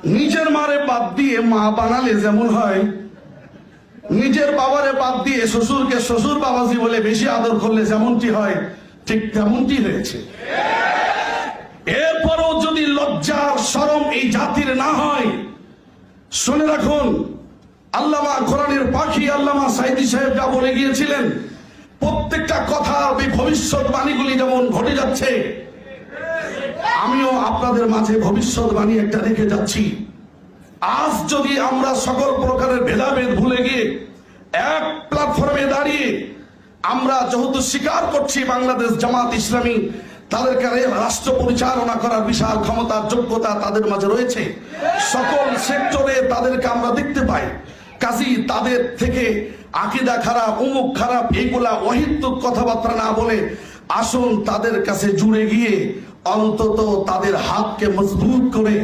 নিজের মারে বাদ দিয়ে মা বানালে যেমন হয়, নিজের বাবারে বাদ দিয়ে শ্বশুরকে শ্বশুর বাবাজি বলে বেশি আদর করলে যেমনটি হয়, ঠিক তেমনটি হয়েছে। এরপরও যদি লজ্জার শরম এই জাতির না হয়, শুনে রাখুন, আল্লামা কোরআনের পাখি আল্লামা সাইদি সাহেব যা বলে গিয়েছিলেন, প্রত্যেকটা কথা ভবিষ্যৎবাণীগুলি যেমন ঘটে যাচ্ছে, আমিও আপনাদের মাঝে ভবিষ্যৎবাণী একটা রেখে যাচ্ছি। আজ যদি আমরা সকল প্রকারের ভেদাভেদ ভুলে গিয়ে এক প্ল্যাটফর্মে দাঁড়িয়ে আমরা যেহেতু স্বীকার করছি বাংলাদেশ জামাত ইসলামী তাদেরকে রাষ্ট্র পরিচালনা করার বিশাল ক্ষমতার যোগ্যতা তাদের মাঝে রয়েছে, সকল সেক্টরে তাদেরকে আমরা দেখতে পাই, কাজী তাদের থেকে আকীদা খারাপ, অমুক খারাপ, এইগুলা অহিতুক কথাবার্তা না বলে আসুন তাদের কাছে জুড়ে গিয়ে অন্তত তাদের হাতকে মজবুত করে